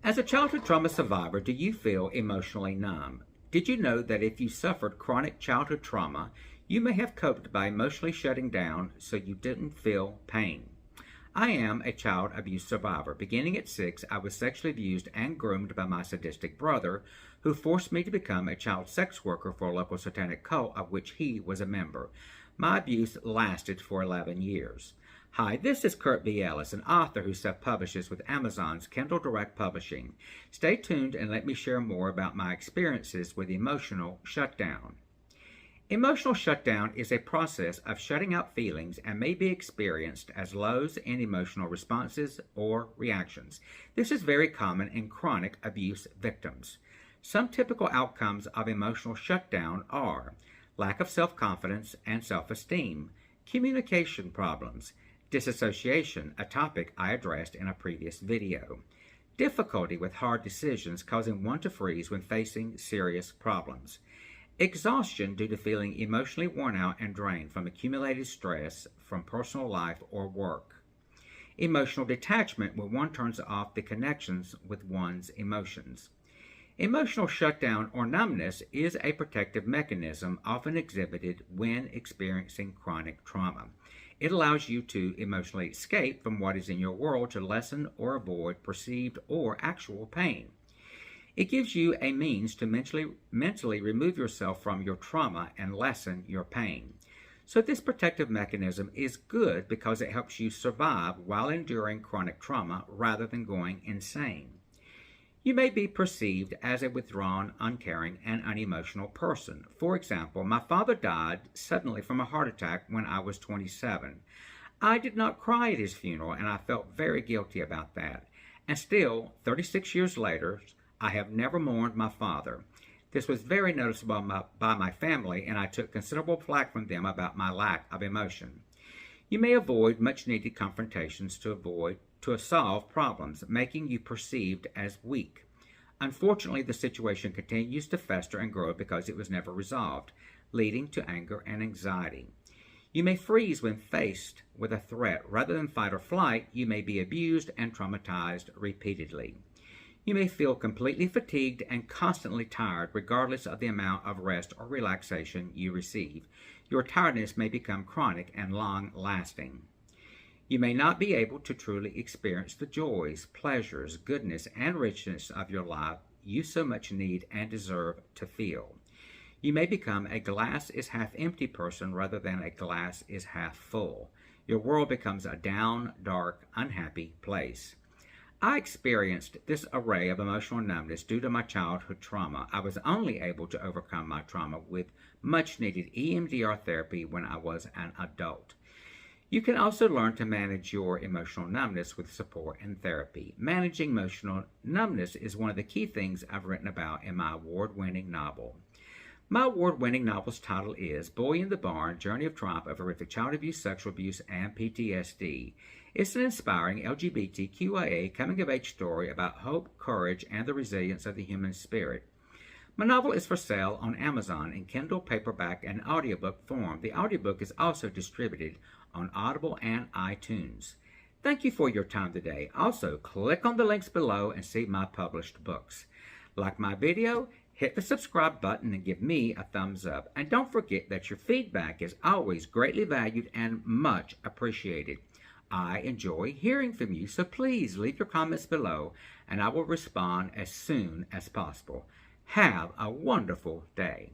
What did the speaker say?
As a childhood trauma survivor, do you feel emotionally numb? Did you know that if you suffered chronic childhood trauma, you may have coped by emotionally shutting down so you didn't feel pain? I am a child abuse survivor. Beginning at 6, I was sexually abused and groomed by my sadistic brother, who forced me to become a child sex worker for a local satanic cult of which he was a member. My abuse lasted for 11 years. Hi, this is Kurt B. Ellis, an author who self-publishes with Amazon's Kindle Direct Publishing. Stay tuned and let me share more about my experiences with emotional shutdown. Emotional shutdown is a process of shutting out feelings and may be experienced as lows in emotional responses or reactions. This is very common in chronic abuse victims. Some typical outcomes of emotional shutdown are lack of self-confidence and self-esteem, communication problems, disassociation, a topic I addressed in a previous video, difficulty with hard decisions causing one to freeze when facing serious problems, exhaustion due to feeling emotionally worn out and drained from accumulated stress from personal life or work, emotional detachment when one turns off the connections with one's emotions. Emotional shutdown or numbness is a protective mechanism often exhibited when experiencing chronic trauma. It allows you to emotionally escape from what is in your world to lessen or avoid perceived or actual pain. It gives you a means to mentally remove yourself from your trauma and lessen your pain. So this protective mechanism is good because it helps you survive while enduring chronic trauma rather than going insane. You may be perceived as a withdrawn, uncaring, and unemotional person. For example, my father died suddenly from a heart attack when I was 27. I did not cry at his funeral, and I felt very guilty about that. And still, 36 years later, I have never mourned my father. This was very noticeable by my family, and I took considerable flack from them about my lack of emotion. You may avoid much-needed confrontations to solve problems, making you perceived as weak. Unfortunately, the situation continues to fester and grow because it was never resolved, leading to anger and anxiety. You may freeze when faced with a threat. Rather than fight or flight, you may be abused and traumatized repeatedly. You may feel completely fatigued and constantly tired, regardless of the amount of rest or relaxation you receive. Your tiredness may become chronic and long-lasting. You may not be able to truly experience the joys, pleasures, goodness, and richness of your life you so much need and deserve to feel. You may become a glass is half empty person rather than a glass is half full. Your world becomes a down, dark, unhappy place. I experienced this array of emotional numbness due to my childhood trauma. I was only able to overcome my trauma with much-needed EMDR therapy when I was an adult. You can also learn to manage your emotional numbness with support and therapy. Managing emotional numbness is one of the key things I've written about in my award-winning novel. My award-winning novel's title is Boy in the Barn, Journey of Triumph of Horrific Child Abuse, Sexual Abuse, and PTSD. It's an inspiring LGBTQIA coming-of-age story about hope, courage, and the resilience of the human spirit. My novel is for sale on Amazon in Kindle, paperback, and audiobook form. The audiobook is also distributed on Audible and iTunes. Thank you for your time today. Also, click on the links below and see my published books. Like my video, hit the subscribe button and give me a thumbs up. And don't forget that your feedback is always greatly valued and much appreciated. I enjoy hearing from you, so please leave your comments below and I will respond as soon as possible. Have a wonderful day.